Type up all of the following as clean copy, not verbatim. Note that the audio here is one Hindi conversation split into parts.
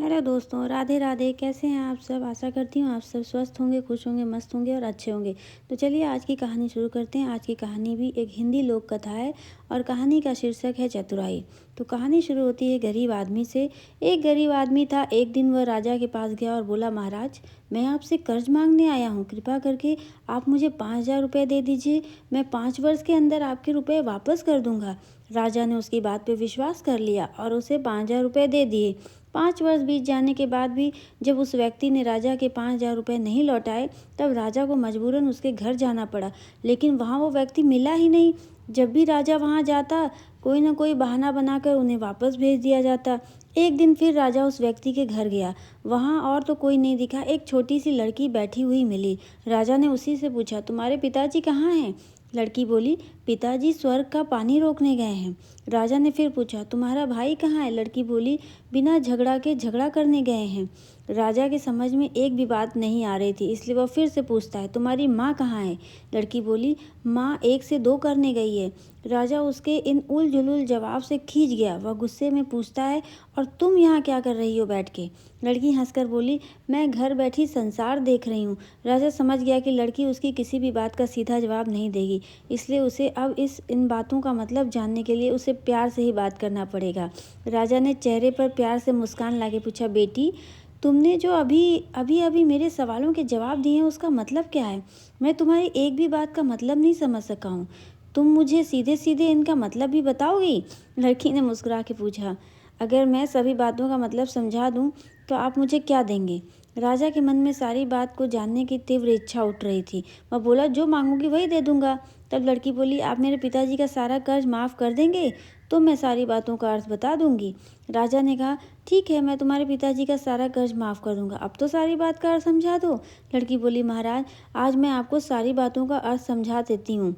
हेलो दोस्तों, राधे राधे। कैसे हैं आप सब? आशा करती हूँ आप सब स्वस्थ होंगे, खुश होंगे, मस्त होंगे और अच्छे होंगे। तो चलिए आज की कहानी शुरू करते हैं। आज की कहानी भी एक हिंदी लोक कथा है और कहानी का शीर्षक है चतुराई। तो कहानी शुरू होती है गरीब आदमी से। एक गरीब आदमी था। एक दिन वह राजा के पास गया और बोला, महाराज, मैं आपसे कर्ज मांगने आया हूँ। कृपा करके आप मुझे 5,000 रुपये दे दीजिए। मैं 5 वर्ष के अंदर आपके रुपये वापस कर दूंगा। राजा ने उसकी बात पर विश्वास कर लिया और उसे 5,000 रुपये दे दिए। 5 वर्ष बीत जाने के बाद भी जब उस व्यक्ति ने राजा के 5,000 रुपये नहीं लौटाए, तब राजा को मजबूरन उसके घर जाना पड़ा। लेकिन वहाँ वो व्यक्ति मिला ही नहीं। जब भी राजा वहाँ जाता, कोई ना कोई बहाना बनाकर उन्हें वापस भेज दिया जाता। एक दिन फिर राजा उस व्यक्ति के घर गया। वहाँ और तो कोई नहीं दिखा। एक छोटी सी लड़की बैठी हुई मिली। राजा ने उसी से पूछा, तुम्हारे पिताजी कहाँ हैं? लड़की बोली, पिताजी स्वर्ग का पानी रोकने गए हैं। राजा ने फिर पूछा, तुम्हारा भाई कहाँ है? लड़की बोली, बिना झगड़ा के झगड़ा करने गए हैं। राजा के समझ में एक भी बात नहीं आ रही थी, इसलिए वह फिर से पूछता है, तुम्हारी माँ कहाँ है? लड़की बोली, माँ 1 से 2 करने गई है। राजा उसके इन उल जुलूल जवाब से खींच गया। वह गुस्से में पूछता है, और तुम यहाँ क्या कर रही हो बैठ के? लड़की हंसकर बोली, मैं घर बैठी संसार देख रही हूँ। राजा समझ गया कि लड़की उसकी किसी भी बात का सीधा जवाब नहीं देगी, इसलिए उसे अब इन बातों का मतलब जानने के लिए उसे प्यार से ही बात करना पड़ेगा। राजा ने चेहरे पर प्यार से मुस्कान लाके पूछा, बेटी, तुमने जो अभी मेरे सवालों के जवाब दिए हैं, उसका मतलब क्या है? मैं तुम्हारी एक भी बात का मतलब नहीं समझ सका हूँ। तुम मुझे सीधे सीधे इनका मतलब भी बताओगी? लड़की ने मुस्कुरा के पूछा, अगर मैं सभी बातों का मतलब समझा दूँ तो आप मुझे क्या देंगे? राजा के मन में सारी बात को जानने की तीव्र इच्छा उठ रही थी। वह बोला, जो मांगूंगी वही दे दूंगा। तब लड़की बोली, आप मेरे पिताजी का सारा कर्ज माफ़ कर देंगे तो मैं सारी बातों का अर्थ बता दूंगी। राजा ने कहा, ठीक है, मैं तुम्हारे पिताजी का सारा कर्ज माफ़ कर दूंगा। अब तो सारी बात का अर्थ समझा दो। लड़की बोली, महाराज, आज मैं आपको सारी बातों का अर्थ समझा देती हूँ,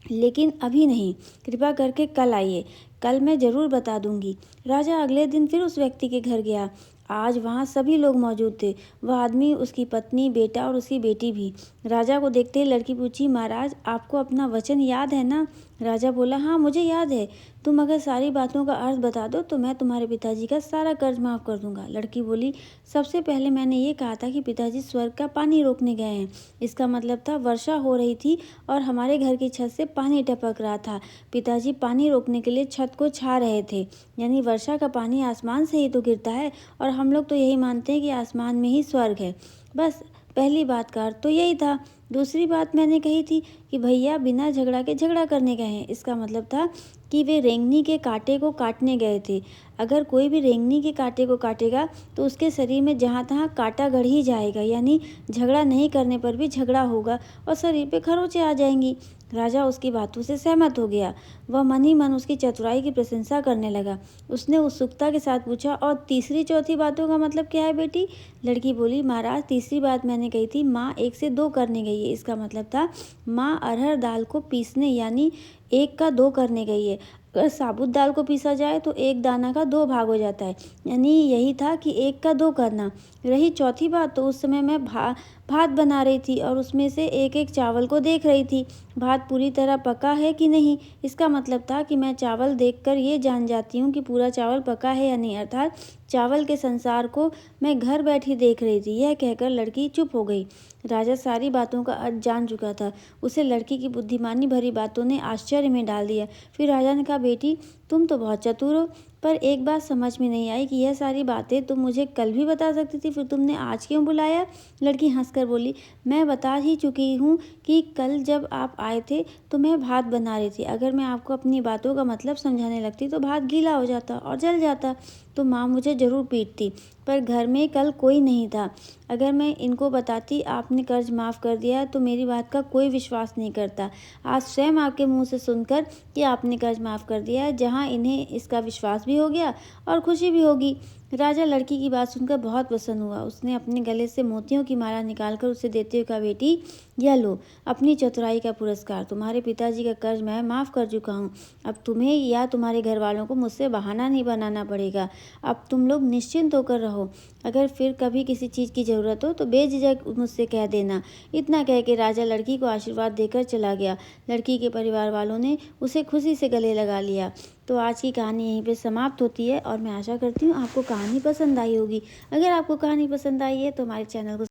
लेकिन अभी नहीं। कृपा करके कल आइए, कल मैं ज़रूर बता दूंगी। राजा अगले दिन फिर उस व्यक्ति के घर गया। आज वहाँ सभी लोग मौजूद थे। वह आदमी, उसकी पत्नी, बेटा और उसकी बेटी भी। राजा को देखते ही लड़की पूछी, महाराज, आपको अपना वचन याद है ना? राजा बोला, हाँ, मुझे याद है। तुम अगर सारी बातों का अर्थ बता दो तो मैं तुम्हारे पिताजी का सारा कर्ज माफ़ कर दूंगा। लड़की बोली, सबसे पहले मैंने ये कहा था कि पिताजी स्वर्ग का पानी रोकने गए हैं। इसका मतलब था वर्षा हो रही थी और हमारे घर की छत से पानी टपक रहा था। पिताजी पानी रोकने के लिए छत को छा रहे थे। यानी वर्षा का पानी आसमान से ही तो गिरता है और हम लोग तो यही मानते हैं कि आसमान में ही स्वर्ग है। बस पहली बात का अर्थ तो यही था। दूसरी बात मैंने कही थी कि भैया बिना झगड़ा के झगड़ा करने गए हैं। इसका मतलब था कि वे रेंगनी के कांटे को काटने गए थे। अगर कोई भी रेंगनी के कांटे को काटेगा तो उसके शरीर में जहाँ तहाँ कांटा गड़ ही जाएगा, यानी झगड़ा नहीं करने पर भी झगड़ा होगा और शरीर पे खरोंचें आ जाएंगी। राजा उसकी बातों से सहमत हो गया। वह मन ही मन उसकी चतुराई की प्रशंसा करने लगा। उसने उत्सुकता के साथ पूछा, और तीसरी चौथी बातों का मतलब क्या है बेटी? लड़की बोली, महाराज, तीसरी बात मैंने कही थी, माँ 1 से 2 करने गई है। इसका मतलब था माँ अरहर दाल को पीसने, यानी 1 का 2 करने गई है। अगर साबुत दाल को पीसा जाए तो 1 दाना का 2 भाग हो जाता है, यानी यही था कि 1 का 2 करना। रही चौथी बात, तो उस समय मैं भात बना रही थी और उसमें से एक एक चावल को देख रही थी, भात पूरी तरह पका है कि नहीं। इसका मतलब था कि मैं चावल देखकर ये जान जाती हूँ कि पूरा चावल पका है या नहीं, अर्थात चावल के संसार को मैं घर बैठी देख रही थी। यह कहकर लड़की चुप हो गई। राजा सारी बातों का अर्थ जान चुका था। उसे लड़की की बुद्धिमानी भरी बातों ने आश्चर्य में डाल दिया। फिर राजा ने कहा, बेटी, तुम तो बहुत चतुर हो, पर एक बात समझ में नहीं आई कि यह सारी बातें तुम मुझे कल भी बता सकती थी, फिर तुमने आज क्यों बुलाया? लड़की हंसकर बोली, मैं बता ही चुकी हूँ कि कल जब आप आए थे तो मैं भात बना रही थी। अगर मैं आपको अपनी बातों का मतलब समझाने लगती तो भात गीला हो जाता और जल जाता, तो माँ मुझे ज़रूर पीटती। पर घर में कल कोई नहीं था। अगर मैं इनको बताती आपने कर्ज माफ़ कर दिया तो मेरी बात का कोई विश्वास नहीं करता। आज स्वयं आपके मुंह से सुनकर कि आपने कर्ज माफ़ कर दिया है, जहाँ इन्हें इसका विश्वास भी हो गया और खुशी भी होगी। राजा लड़की की बात सुनकर बहुत प्रसन्न हुआ। उसने अपने गले से मोतियों की माला निकालकर उसे देते हुए कहा, बेटी, यह लो अपनी चतुराई का पुरस्कार। तुम्हारे पिताजी का कर्ज मैं माफ़ कर चुका हूँ। अब तुम्हें या तुम्हारे घर वालों को मुझसे बहाना नहीं बनाना पड़ेगा। अब तुम लोग निश्चिंत होकर रहो। अगर फिर कभी किसी चीज़ की ज़रूरत हो तो बेझिझक मुझसे कह देना। इतना कह के राजा लड़की को आशीर्वाद देकर चला गया। लड़की के परिवार वालों ने उसे खुशी से गले लगा लिया। तो आज की कहानी यहीं पे समाप्त होती है और मैं आशा करती हूँ आपको कहानी पसंद आई होगी। अगर आपको कहानी पसंद आई है तो हमारे चैनल को